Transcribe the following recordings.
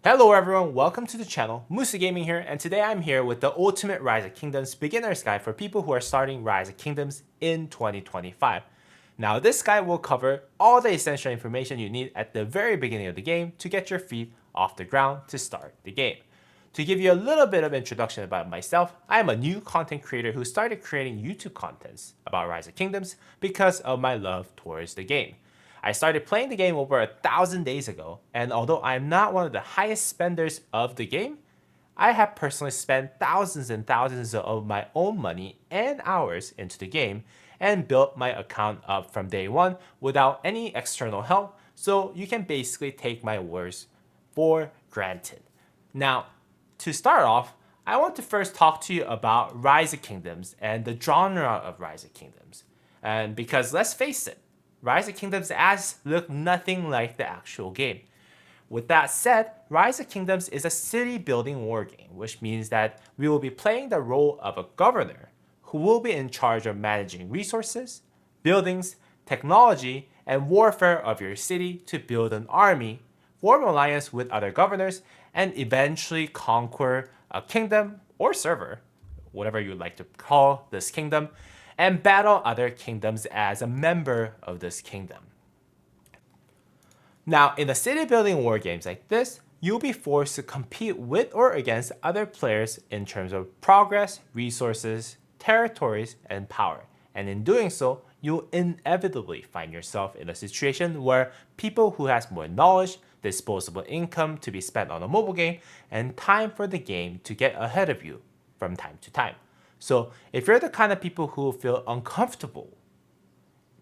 Hello everyone, welcome to the channel, Musa Gaming here, and today I'm here with the Ultimate Rise of Kingdoms Beginner's Guide for people who are starting Rise of Kingdoms in 2025. Now this guide will cover all the essential information you need at the very beginning of the game to get your feet off the ground to start the game. To give you a little bit of introduction about myself, I am a new content creator who started creating YouTube contents about Rise of Kingdoms because of my love towards the game. I started playing the game over 1,000 days ago, and although I'm not one of the highest spenders of the game, I have personally spent thousands and thousands of my own money and hours into the game and built my account up from day one without any external help, so you can basically take my words for granted. Now, to start off, I want to first talk to you about Rise of Kingdoms and the genre of Rise of Kingdoms. And because let's face it, Rise of Kingdoms ads look nothing like the actual game. With that said, Rise of Kingdoms is a city building war game, which means that we will be playing the role of a governor who will be in charge of managing resources, buildings, technology, and warfare of your city to build an army, form alliance with other governors, and eventually conquer a kingdom or server, whatever you would like to call this kingdom, and battle other kingdoms as a member of this kingdom. Now, in the city building war games like this, you'll be forced to compete with or against other players in terms of progress, resources, territories, and power. And in doing so, you'll inevitably find yourself in a situation where people who has more knowledge, disposable income to be spent on a mobile game, and time for the game to get ahead of you from time to time. So if you're the kind of people who feel uncomfortable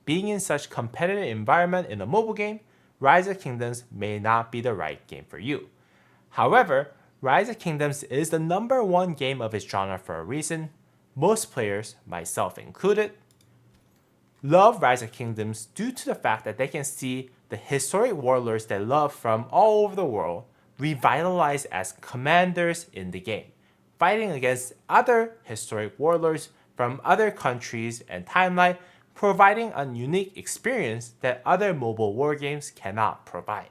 being in such competitive environment in a mobile game, Rise of Kingdoms may not be the right game for you. However, Rise of Kingdoms is the #1 game of its genre for a reason. Most players, myself included, love Rise of Kingdoms due to the fact that they can see the historic warlords they love from all over the world revitalized as commanders in the game, fighting against other historic warlords from other countries and timeline, providing a unique experience that other mobile war games cannot provide.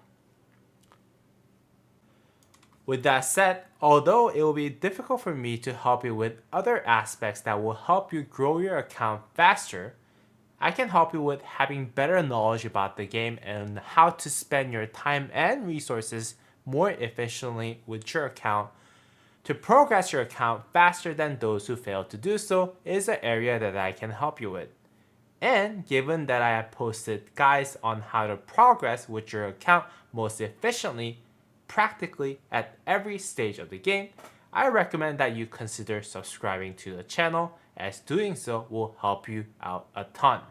With that said, although it will be difficult for me to help you with other aspects that will help you grow your account faster, I can help you with having better knowledge about the game and how to spend your time and resources more efficiently with your account. To progress your account faster than those who fail to do so is an area that I can help you with. And given that I have posted guides on how to progress with your account most efficiently, practically at every stage of the game, I recommend that you consider subscribing to the channel, as doing so will help you out a ton.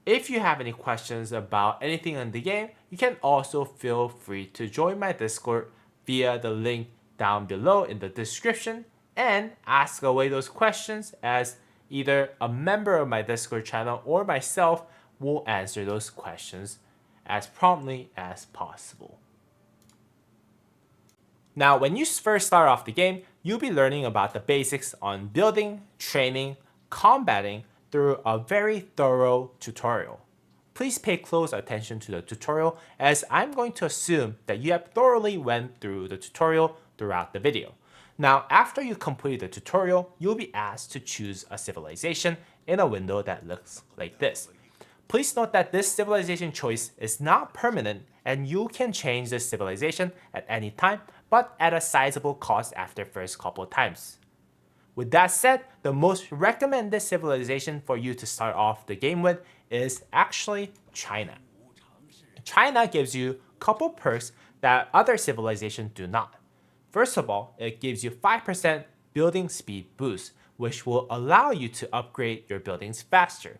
If you have any questions about anything in the game, you can also feel free to join my Discord via the link down below in the description and ask away those questions, as either a member of my Discord channel or myself will answer those questions as promptly as possible. Now, when you first start off the game, you'll be learning about the basics on building, training, combating through a very thorough tutorial. Please pay close attention to the tutorial, as I'm going to assume that you have thoroughly went through the tutorial throughout the video. Now, after you complete the tutorial, you'll be asked to choose a civilization in a window that looks like this. Please note that this civilization choice is not permanent, and you can change this civilization at any time, but at a sizable cost after first couple times. With that said, the most recommended civilization for you to start off the game with is actually China. China gives you a couple perks that other civilizations do not. First of all, it gives you 5% building speed boost, which will allow you to upgrade your buildings faster.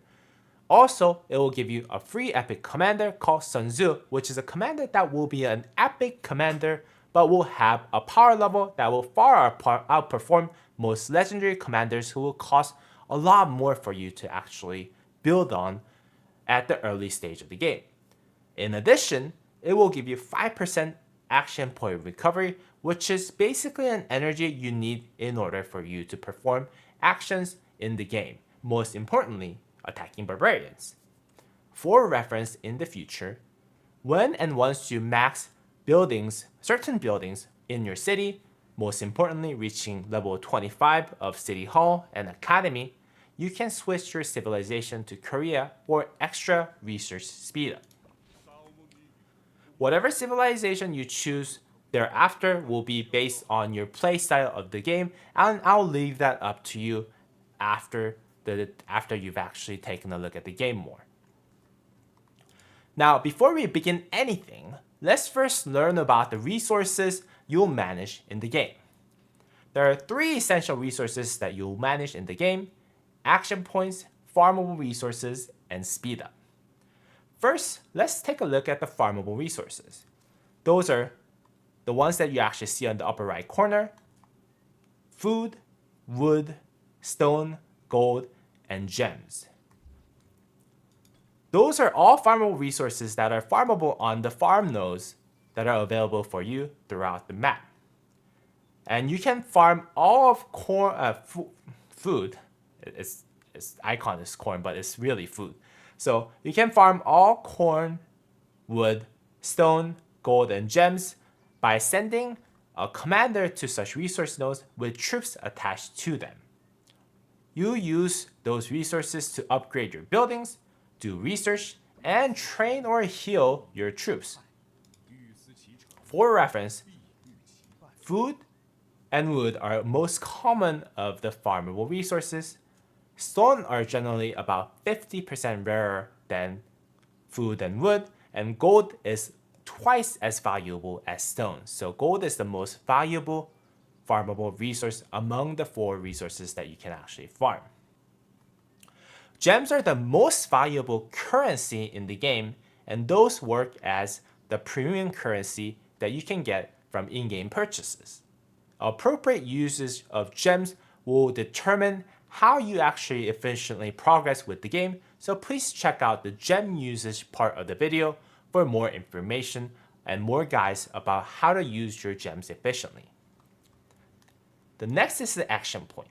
Also, it will give you a free epic commander called Sun Tzu, which is a commander that will be an epic commander, but will have a power level that will far outperform most legendary commanders, who will cost a lot more for you to actually build on at the early stage of the game. In addition, it will give you 5% action point recovery, which is basically an energy you need in order for you to perform actions in the game, most importantly, attacking barbarians. For reference in the future, when and once you max certain buildings in your city, most importantly reaching level 25 of City Hall and Academy, you can switch your civilization to Korea for extra research speed up. Whatever civilization you choose thereafter will be based on your playstyle of the game, and I'll leave that up to you after you've actually taken a look at the game more. Now, before we begin anything, let's first learn about the resources you'll manage in the game. There are 3 essential resources that you'll manage in the game: action points, farmable resources, and speed up. First, let's take a look at the farmable resources. Those are the ones that you actually see on the upper right corner: food, wood, stone, gold, and gems. Those are all farmable resources that are farmable on the farm nodes that are available for you throughout the map. And you can farm all of food. Its icon is corn, but it's really food. So you can farm all corn, wood, stone, gold, and gems by sending a commander to such resource nodes with troops attached to them. You use those resources to upgrade your buildings, do research, and train or heal your troops. For reference, food and wood are most common of the farmable resources. Stone are generally about 50% rarer than food and wood, and gold is twice as valuable as stone. So gold is the most valuable farmable resource among the 4 resources that you can actually farm. Gems are the most valuable currency in the game, and those work as the premium currency that you can get from in-game purchases. Appropriate usage of gems will determine how you actually efficiently progress with the game, so please check out the gem usage part of the video for more information and more guides about how to use your gems efficiently. The next is the action point.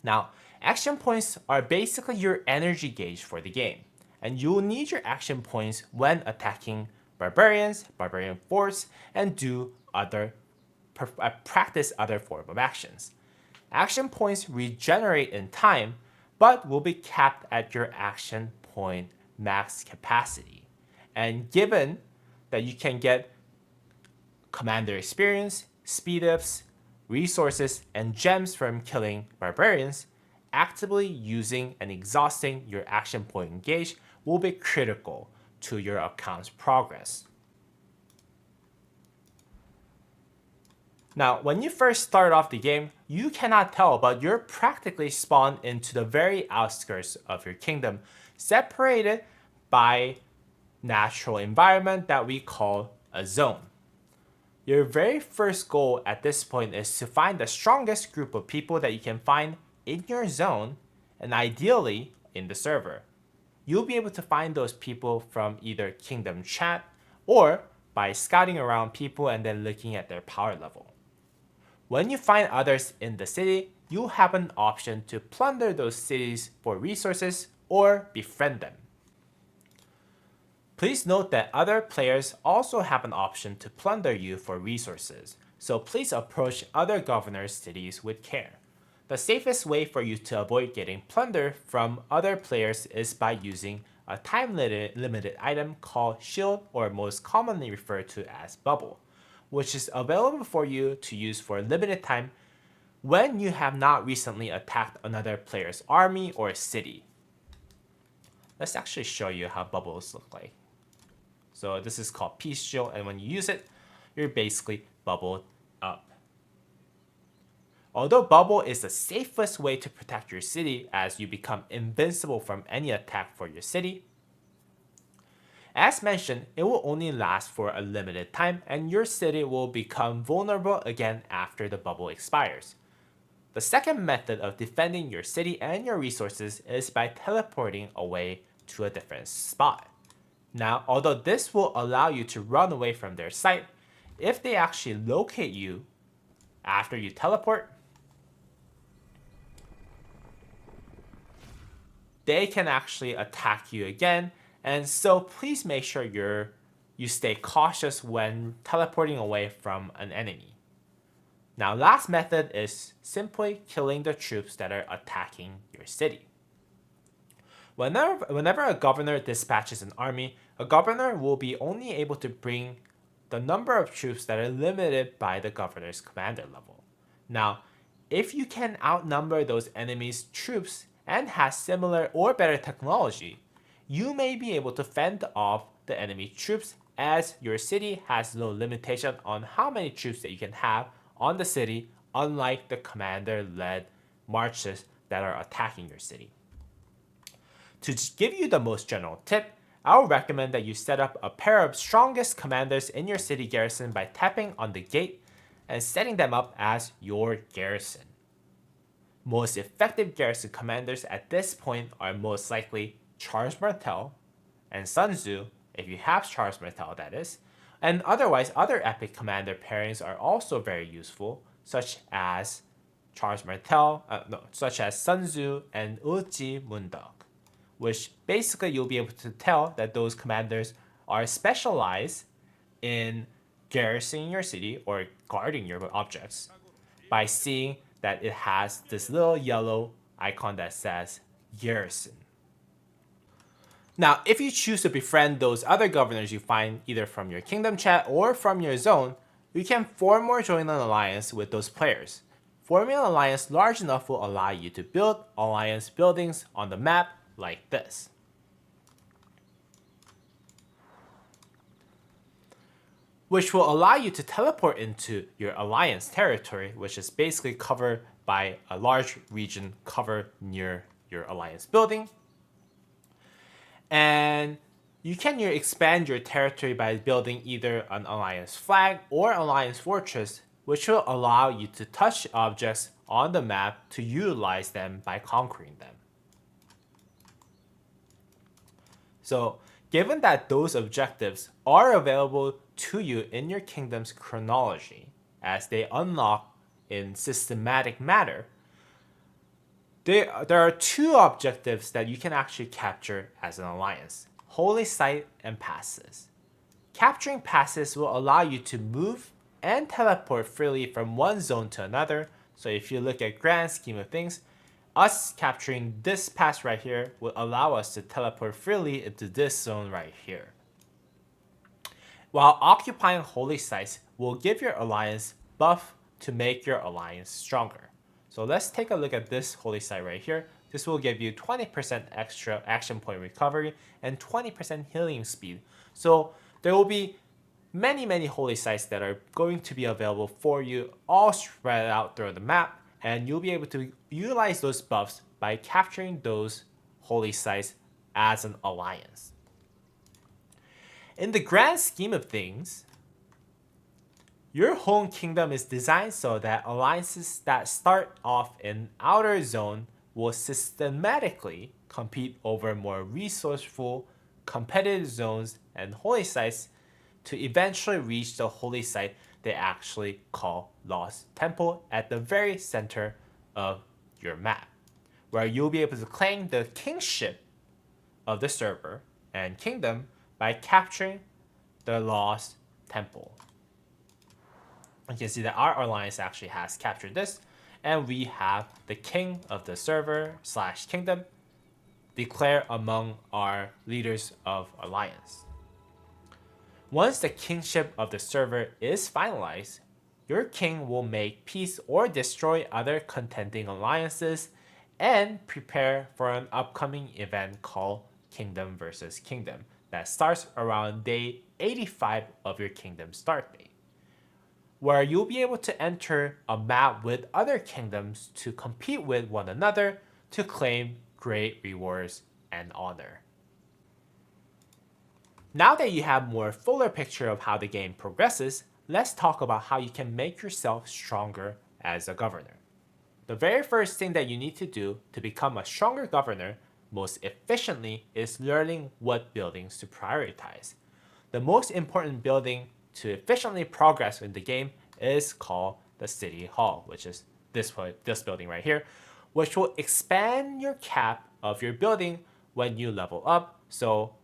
Now, action points are basically your energy gauge for the game, and you'll need your action points when attacking barbarians, barbarian forts, and practice other form of actions. Action points regenerate in time, but will be capped at your action point max capacity. And given that you can get commander experience, speed ups, resources, and gems from killing barbarians, actively using and exhausting your action point gauge will be critical to your account's progress. Now, when you first start off the game, you cannot tell, but you're practically spawned into the very outskirts of your kingdom, separated by natural environment that we call a zone. Your very first goal at this point is to find the strongest group of people that you can find in your zone, and ideally in the server. You'll be able to find those people from either kingdom chat or by scouting around people and then looking at their power level. When you find others in the city, you'll have an option to plunder those cities for resources or befriend them. Please note that other players also have an option to plunder you for resources, so please approach other governors' cities with care. The safest way for you to avoid getting plundered from other players is by using a time-limited item called Shield, or most commonly referred to as Bubble, which is available for you to use for a limited time when you have not recently attacked another player's army or city. Let's actually show you how bubbles look like. So this is called Peace Shield, and when you use it, you're basically bubbled up. Although bubble is the safest way to protect your city as you become invincible from any attack for your city, as mentioned, it will only last for a limited time and your city will become vulnerable again after the bubble expires. The second method of defending your city and your resources is by teleporting away to a different spot. Now, although this will allow you to run away from their sight, if they actually locate you after you teleport, they can actually attack you again, and so please make sure your you stay cautious when teleporting away from an enemy. Now, last method is simply killing the troops that are attacking your city. Whenever a governor dispatches an army, a governor will be only able to bring the number of troops that are limited by the governor's commander level. Now, if you can outnumber those enemy's troops and has similar or better technology, you may be able to fend off the enemy troops, as your city has no limitation on how many troops that you can have on the city, unlike the commander-led marches that are attacking your city. To give you the most general tip, I would recommend that you set up a pair of strongest commanders in your city garrison by tapping on the gate and setting them up as your garrison. Most effective garrison commanders at this point are most likely Charles Martel and Sun Tzu, if you have Charles Martel, that is. And otherwise, other epic commander pairings are also very useful, such as such as Sun Tzu and Uji Mundok, which basically you'll be able to tell that those commanders are specialized in garrisoning your city or guarding your objects by seeing that it has this little yellow icon that says garrison. Now, if you choose to befriend those other governors you find either from your kingdom chat or from your zone, you can form or join an alliance with those players. Forming an alliance large enough will allow you to build alliance buildings on the map like this. Which will allow you to teleport into your alliance territory, which is basically covered by a large region covered near your alliance building. And you can expand your territory by building either an alliance flag or alliance fortress, which will allow you to touch objects on the map to utilize them by conquering them. So, given that those objectives are available to you in your kingdom's chronology, as they unlock in systematic manner, there are two objectives that you can actually capture as an alliance: Holy Site and Passes. Capturing passes will allow you to move and teleport freely from one zone to another. So if you look at grand scheme of things, us capturing this pass right here will allow us to teleport freely into this zone right here. While occupying holy sites will give your alliance buff to make your alliance stronger. So let's take a look at this holy site right here. This will give you 20% extra action point recovery and 20% healing speed. So there will be many holy sites that are going to be available for you, all spread out throughout the map, and you'll be able to utilize those buffs by capturing those holy sites as an alliance. In the grand scheme of things, your home kingdom is designed so that alliances that start off in outer zone will systematically compete over more resourceful, competitive zones and holy sites to eventually reach the holy site they actually call Lost Temple at the very center of your map, where you'll be able to claim the kingship of the server and kingdom by capturing the Lost Temple. You can see that our alliance actually has captured this, and we have the king of the server / kingdom declare among our leaders of alliance. Once the kingship of the server is finalized, your king will make peace or destroy other contending alliances and prepare for an upcoming event called Kingdom versus Kingdom that starts around day 85 of your kingdom start date, where you'll be able to enter a map with other kingdoms to compete with one another to claim great rewards and honor. Now that you have a more fuller picture of how the game progresses, let's talk about how you can make yourself stronger as a governor. The very first thing that you need to do to become a stronger governor most efficiently is learning what buildings to prioritize. The most important building to efficiently progress in the game is called the City Hall, which is this building right here, which will expand your cap of your building when you level up. So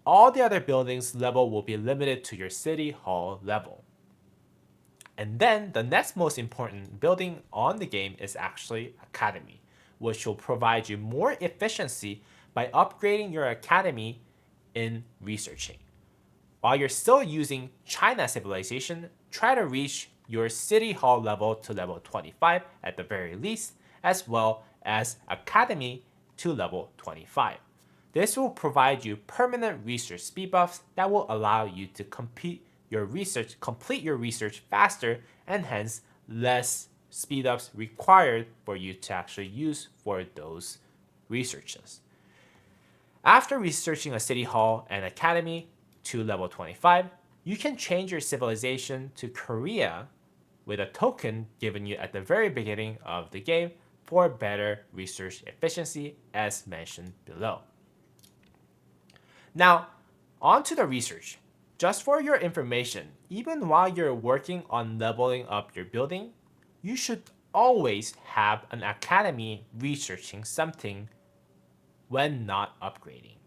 all the other buildings level will be limited to your city hall level. And then the next most important building on the game is actually Academy, which will provide you more efficiency by upgrading your academy in researching. While you're still using China civilization, try to reach your city hall level to level 25 at the very least, as well as academy to level 25. This will provide you permanent research speed buffs that will allow you to complete your research faster, and hence less speed ups required for you to actually use for those researches. After researching a city hall and academy to level 25, you can change your civilization to Korea with a token given you at the very beginning of the game for better research efficiency as mentioned below. Now, on to the research. Just for your information, even while you're working on leveling up your building, you should always have an academy researching something when not upgrading.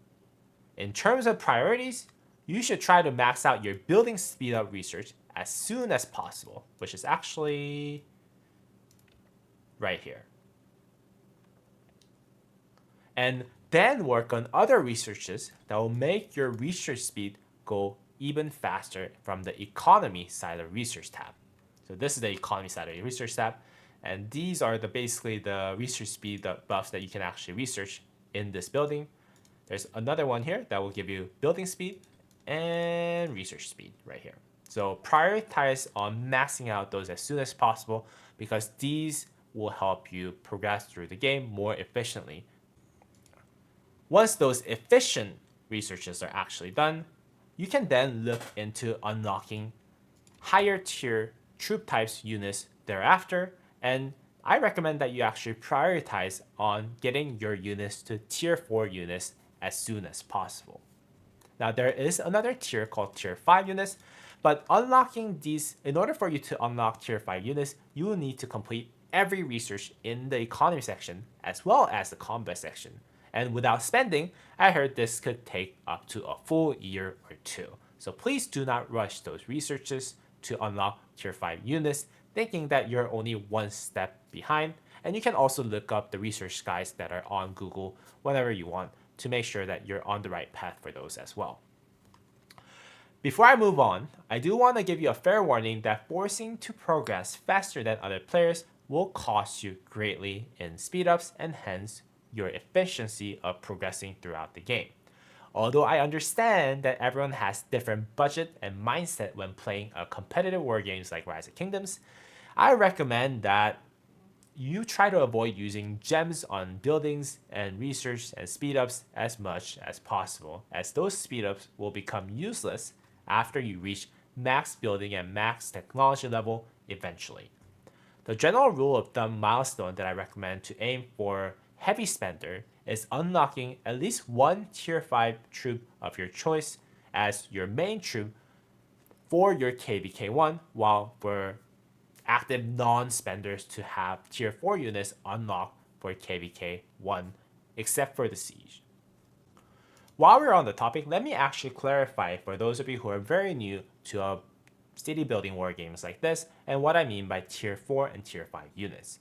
In terms of priorities, you should try to max out your building speed up research as soon as possible, which is actually right here. And then work on other researches that will make your research speed go even faster from the economy side of research tab. So this is the economy side of the research tab. And these are basically the research speed buffs that you can actually research in this building. There's another one here that will give you building speed and research speed right here. So prioritize on maxing out those as soon as possible because these will help you progress through the game more efficiently. Once those efficient researches are actually done, you can then look into unlocking higher tier troop types units thereafter, and I recommend that you actually prioritize on getting your units to tier 4 units as soon as possible. Now there is another tier called tier 5 units, but unlocking these, in order for you to unlock tier 5 units, you will need to complete every research in the economy section as well as the combat section. And without spending, I heard this could take up to a full year or two. So please do not rush those researches to unlock tier 5 units, thinking that you're only one step behind. And you can also look up the research guides that are on Google whenever you want to make sure that you're on the right path for those as well. Before I move on, I do want to give you a fair warning that forcing to progress faster than other players will cost you greatly in speedups and hence your efficiency of progressing throughout the game. Although I understand that everyone has different budget and mindset when playing a competitive war games like Rise of Kingdoms, I recommend that you try to avoid using gems on buildings and research and speedups as much as possible, as those speedups will become useless after you reach max building and max technology level eventually. The general rule of thumb milestone that I recommend to aim for heavy spender is unlocking at least one tier 5 troop of your choice as your main troop for your KVK1, while for active non-spenders to have tier 4 units unlocked for KVK1, except for the siege. While we're on the topic, let me actually clarify for those of you who are very new to a city building war games like this and what I mean by tier 4 and tier 5 units.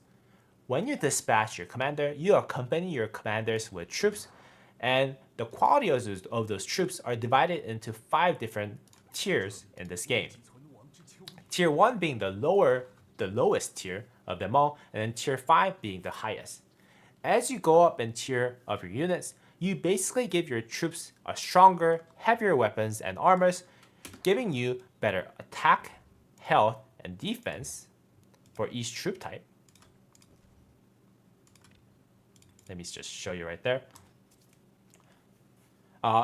When you dispatch your commander, you accompany your commanders with troops, and the quality of those troops are divided into 5 different tiers in this game. Tier 1 being the lowest tier of them all, and then tier 5 being the highest. As you go up in tier of your units, you basically give your troops a stronger, heavier weapons and armors, giving you better attack, health, and defense for each troop type. Let me just show you right there.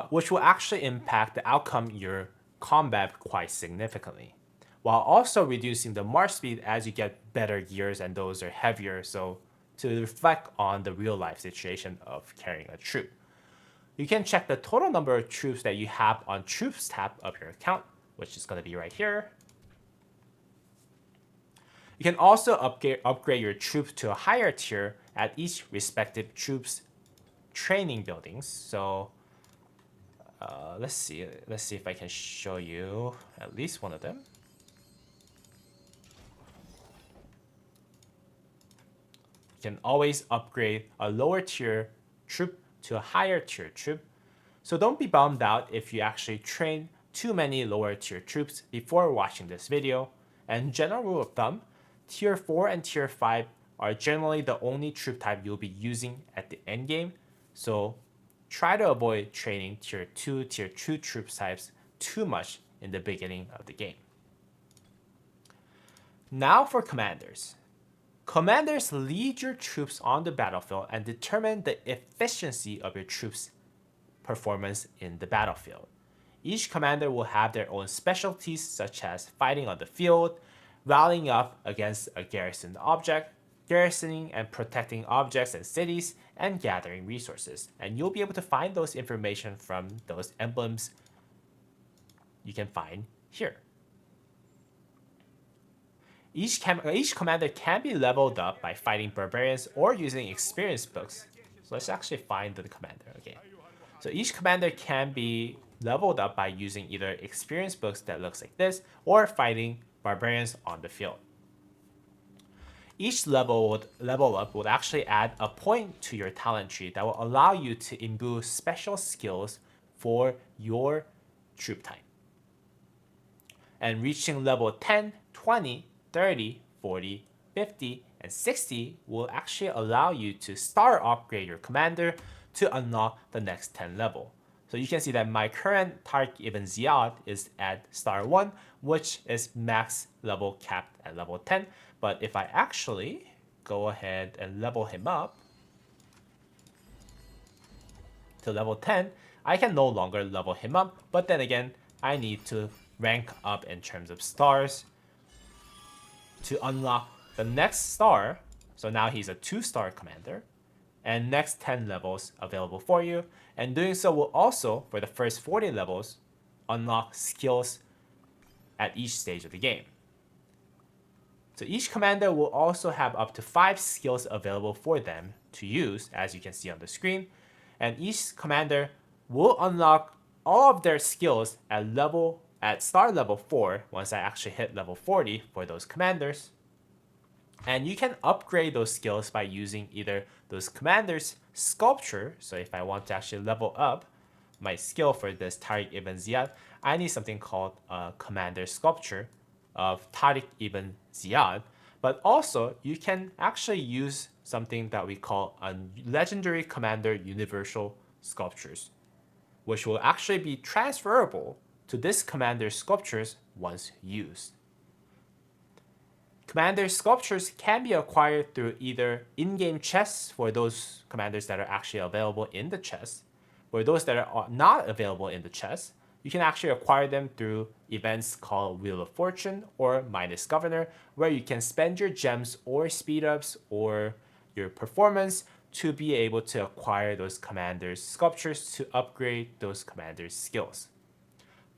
Which will actually impact the outcome in your combat quite significantly, while also reducing the march speed as you get better gears and those are heavier, so to reflect on the real life situation of carrying a troop. You can check the total number of troops that you have on Troops tab of your account, which is going to be right here. You can also upgrade your troops to a higher tier at each respective troops training buildings. So Let's see if I can show you at least one of them. You can always upgrade a lower tier troop to a higher tier troop. So don't be bummed out if you actually train too many lower tier troops before watching this video. And general rule of thumb, tier 4 and tier 5 are generally the only troop type you'll be using at the end game. So try to avoid training tier 2, tier 2 troop types too much in the beginning of the game. Now for commanders. Commanders lead your troops on the battlefield and determine the efficiency of your troops' performance in the battlefield. Each commander will have their own specialties such as fighting on the field, rallying up against a garrisoned object, garrisoning and protecting objects and cities, and gathering resources. And you'll be able to find those information from those emblems you can find here. Each commander can be leveled up by fighting barbarians or using experience books. So let's actually find the commander. Okay. So each commander can be leveled up by using either experience books that looks like this or fighting barbarians on the field. Each level up would actually add a point to your talent tree that will allow you to imbue special skills for your troop type. And reaching level 10, 20, 30, 40, 50, and 60 will actually allow you to star upgrade your commander to unlock the next 10 level. So you can see that my current Tariq ibn Ziyad is at star 1, which is max level capped at level 10. But if I actually go ahead and level him up to level 10, I can no longer level him up. But then again, I need to rank up in terms of stars to unlock the next star. So now he's a 2-star commander, and next 10 levels available for you. And doing so will also, for the first 40 levels, unlock skills at each stage of the game. So each commander will also have up to 5 skills available for them to use, as you can see on the screen. And each commander will unlock all of their skills at star level 4 once I actually hit level 40 for those commanders. And you can upgrade those skills by using either those commanders' sculpture. So if I want to actually level up my skill for this Tariq ibn Ziyad, I need something called a commander sculpture of Tariq ibn Ziyad. But also, you can actually use something that we call a legendary commander universal sculptures, which will actually be transferable to this commander sculptures once used. Commander sculptures can be acquired through either in-game chests for those commanders that are actually available in the chest. For those that are not available in the chest, you can actually acquire them through events called Wheel of Fortune or Minus Governor, where you can spend your gems or speed ups or your performance to be able to acquire those commanders sculptures to upgrade those commanders skills.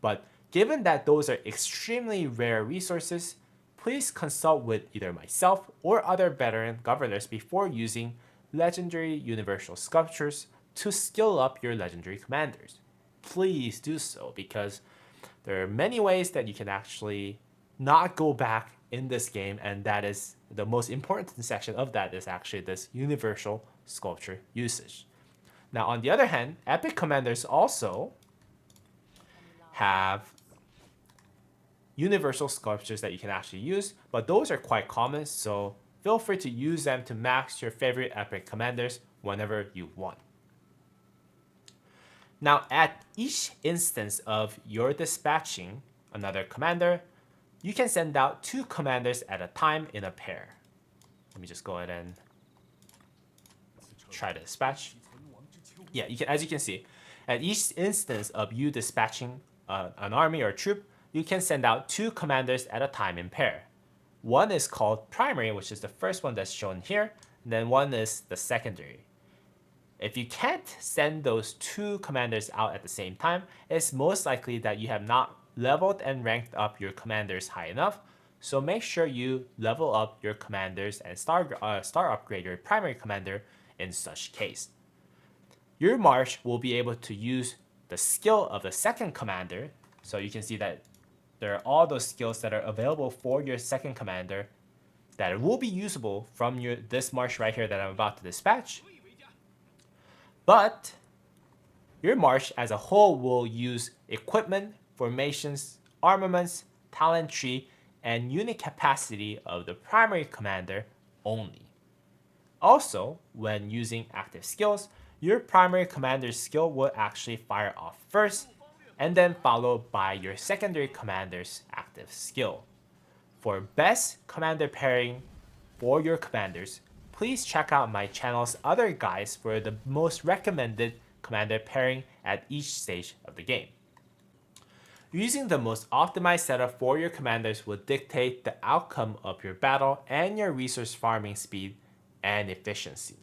But given that those are extremely rare resources, please consult with either myself or other veteran governors before using legendary universal sculptures to skill up your legendary commanders. Please do so, because there are many ways that you can actually not go back in this game, and that is the most important section of that is actually this universal sculpture usage. Now, on the other hand, epic commanders also have universal sculptures that you can actually use, but those are quite common, so feel free to use them to max your favorite epic commanders whenever you want. Now, at each instance of your dispatching another commander, you can send out 2 commanders at a time in a pair. Let me just go ahead and try to dispatch. Yeah, as you can see, at each instance of you dispatching an army or troop, you can send out 2 commanders at a time in pair. One is called primary, which is the first one that's shown here, and then one is the secondary. If you can't send those 2 commanders out at the same time, it's most likely that you have not leveled and ranked up your commanders high enough, so make sure you level up your commanders and star upgrade your primary commander in such case. Your march will be able to use the skill of the second commander. So you can see that there are all those skills that are available for your second commander that will be usable from this march right here that I'm about to dispatch. But your march as a whole will use equipment, formations, armaments, talent tree, and unit capacity of the primary commander only. Also, when using active skills, your primary commander's skill will actually fire off first, and then followed by your secondary commander's active skill. For best commander pairing for your commanders, please check out my channel's other guides for the most recommended commander pairing at each stage of the game. Using the most optimized setup for your commanders will dictate the outcome of your battle and your resource farming speed and efficiency.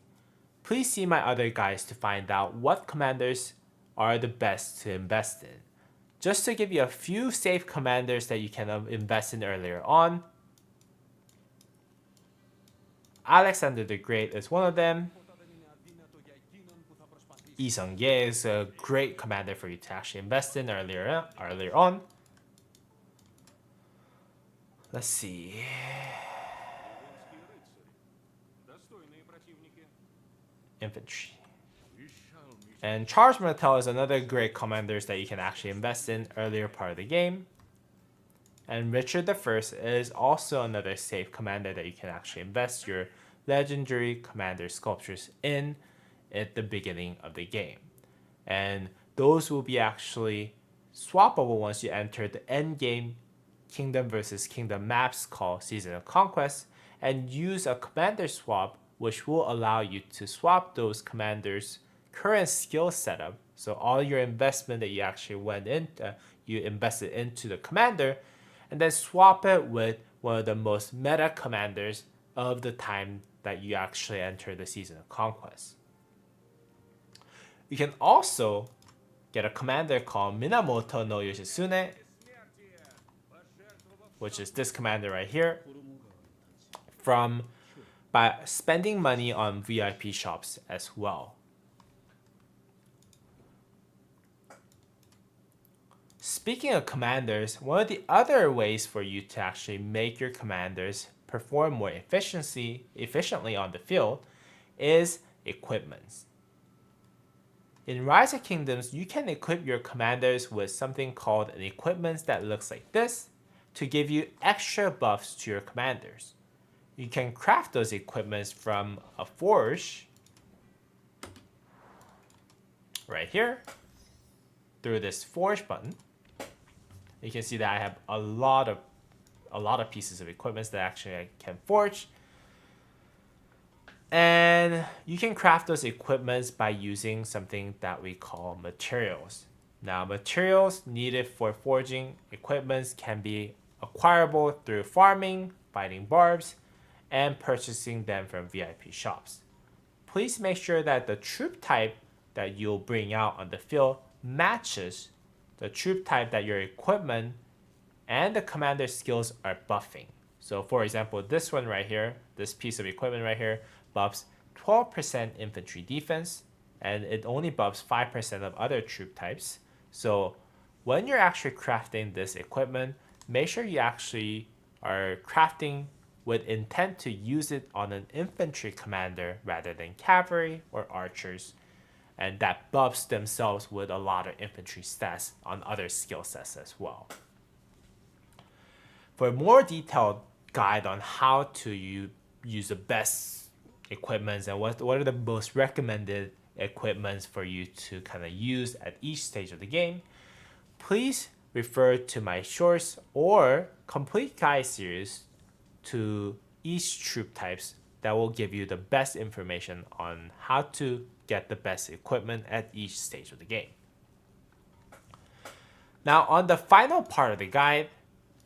Please see my other guides to find out what commanders are the best to invest in. Just to give you a few safe commanders that you can invest in earlier on, Alexander the Great is one of them. Yi Seong-Ye is a great commander for you to actually invest in earlier on. Let's see. Infantry. And Charles Martel is another great commander that you can actually invest in earlier part of the game. And Richard I is also another safe commander that you can actually invest your legendary commander sculptures in at the beginning of the game. And those will be actually swappable once you enter the end game kingdom versus kingdom maps called Season of Conquest, and use a commander swap which will allow you to swap those commanders' current skill setup. So all your investment that you actually you invested into the commander, and then swap it with one of the most meta commanders of the time that you actually enter the Season of Conquest. You can also get a commander called Minamoto no Yoshitsune, which is this commander right here, by spending money on VIP shops as well. Speaking of commanders, one of the other ways for you to actually make your commanders perform more efficiently on the field is equipments. In Rise of Kingdoms, you can equip your commanders with something called an equipment that looks like this to give you extra buffs to your commanders. You can craft those equipments from a forge right here through this forge button. You can see that I have a lot of pieces of equipment that actually I can forge. And you can craft those equipments by using something that we call materials. Now, materials needed for forging equipments can be acquirable through farming, fighting barbs, and purchasing them from VIP shops. Please make sure that the troop type that you'll bring out on the field matches the troop type that your equipment and the commander skills are buffing. So for example, this one right here, this piece of equipment right here, buffs 12% infantry defense, and it only buffs 5% of other troop types. So when you're actually crafting this equipment, make sure you actually are crafting with intent to use it on an infantry commander rather than cavalry or archers, and that buffs themselves with a lot of infantry stats on other skill sets as well. For a more detailed guide on how to use the best equipments and what are the most recommended equipments for you to kind of use at each stage of the game, please refer to my shorts or complete guide series to each troop types that will give you the best information on how to get the best equipment at each stage of the game. Now on the final part of the guide,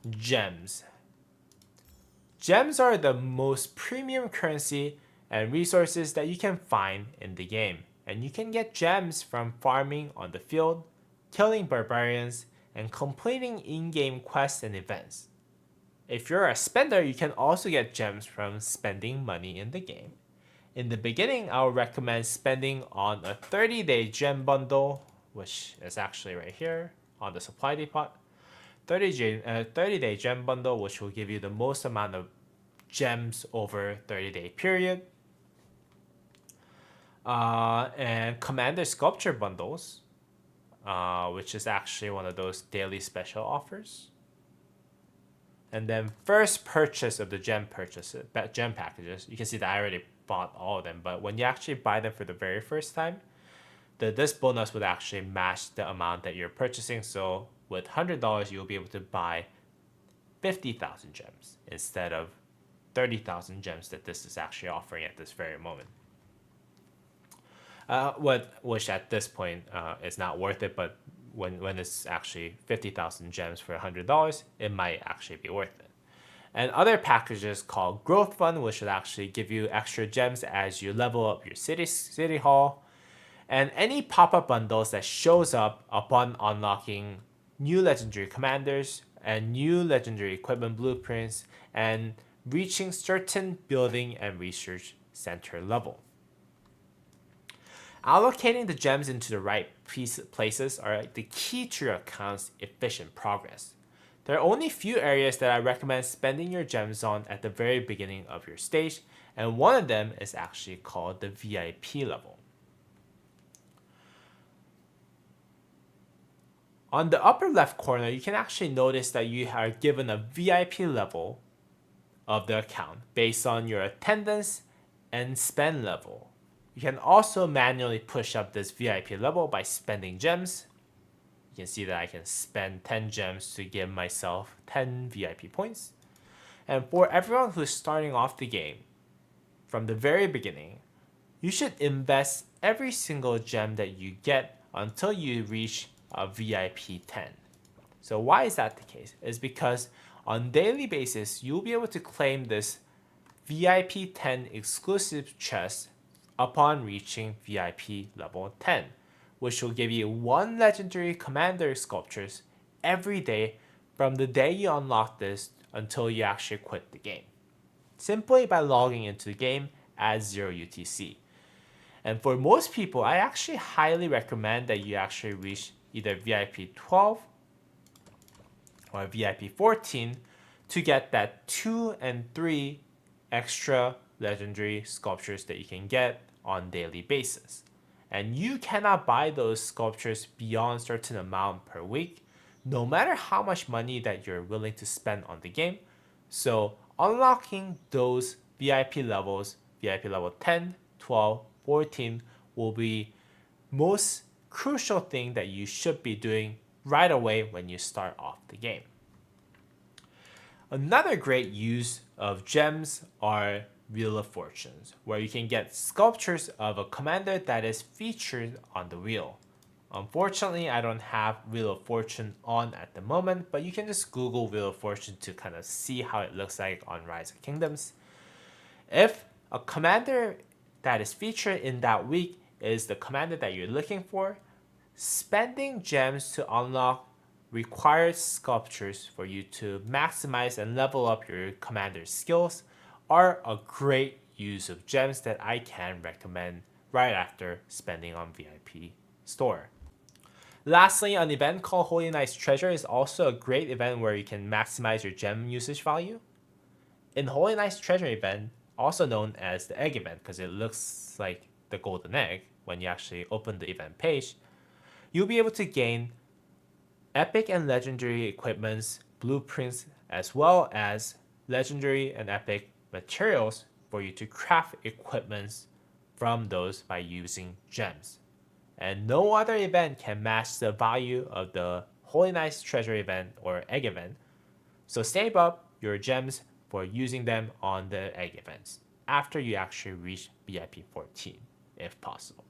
gems. Gems are the most premium currency and resources that you can find in the game, and you can get gems from farming on the field, killing barbarians, and completing in-game quests and events. If you're a spender, you can also get gems from spending money in the game. In the beginning, I would recommend spending on a 30-day gem bundle which is actually right here on the supply depot. 30-day gem bundle, which will give you the most amount of gems over 30-day period. And Commander Sculpture bundles, which is actually one of those daily special offers. And then first purchase of the gem packages, you can see that I already bought all of them, but when you actually buy them for the very first time, this bonus would actually match the amount that you're purchasing. So with $100, you'll be able to buy 50,000 gems instead of 30,000 gems that this is actually offering at this very moment. Which at this point is not worth it, but when it's actually 50,000 gems for $100, it might actually be worth it. And other packages called Growth Fund, which will actually give you extra gems as you level up your city hall, and any pop-up bundles that shows up upon unlocking new legendary commanders and new legendary equipment blueprints and reaching certain building and research center level. Allocating the gems into the right places are the key to your account's efficient progress. There are only few areas that I recommend spending your gems on at the very beginning of your stage, and one of them is actually called the VIP level. On the upper left corner, you can actually notice that you are given a VIP level of the account based on your attendance and spend level. You can also manually push up this VIP level by spending gems. You can see that I can spend 10 gems to give myself 10 VIP points. And for everyone who's starting off the game from the very beginning, you should invest every single gem that you get until you reach a VIP 10. So why is that the case? It's because on daily basis, you'll be able to claim this VIP 10 exclusive chest upon reaching VIP level 10, which will give you 1 legendary commander sculptures every day from the day you unlock this until you actually quit the game, simply by logging into the game at 0 UTC. And for most people, I actually highly recommend that you actually reach either VIP 12 or VIP 14 to get that 2 and 3 extra legendary sculptures that you can get on daily basis. And you cannot buy those sculptures beyond certain amount per week, no matter how much money that you're willing to spend on the game. So unlocking those VIP levels, VIP level 10, 12, 14 will be most crucial thing that you should be doing right away when you start off the game. Another great use of gems are Wheel of Fortunes, where you can get sculptures of a commander that is featured on the wheel. Unfortunately, I don't have Wheel of Fortune on at the moment, but you can just Google Wheel of Fortune to kind of see how it looks like on Rise of Kingdoms. If a commander that is featured in that week is the commander that you're looking for, spending gems to unlock required sculptures for you to maximize and level up your commander's skills are a great use of gems that I can recommend right after spending on VIP store. Lastly, an event called Holy Knight's Treasure is also a great event where you can maximize your gem usage value. In Holy Knight's Treasure event, also known as the egg event because it looks like the golden egg when you actually open the event page, you'll be able to gain epic and legendary equipments, blueprints, as well as legendary and epic materials for you to craft equipments from those by using gems. And no other event can match the value of the Holy Knight's Treasure event or egg event. So save up your gems for using them on the egg events after you actually reach VIP 14, if possible.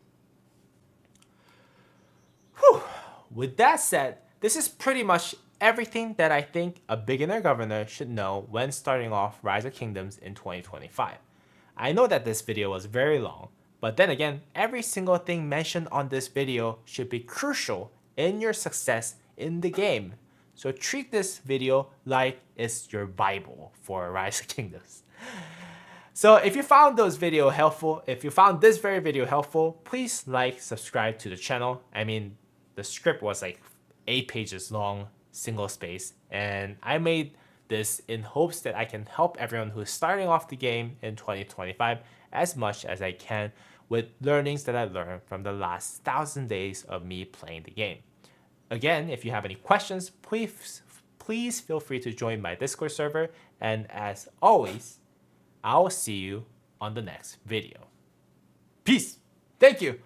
Whew. With that said, this is pretty much everything that I think a beginner governor should know when starting off Rise of Kingdoms in 2025. I know that this video was very long, but then again, every single thing mentioned on this video should be crucial in your success in the game. So treat this video like it's your Bible for Rise of Kingdoms. So if you found this very video helpful, please like, subscribe to the channel. I mean, the script was like 8 pages long, single space, and I made this in hopes that I can help everyone who's starting off the game in 2025 as much as I can with learnings that I learned from the last 1,000 days of me playing the game. Again, if you have any questions, please feel free to join my Discord server, and as always, I'll see you on the next video. Peace. Thank you.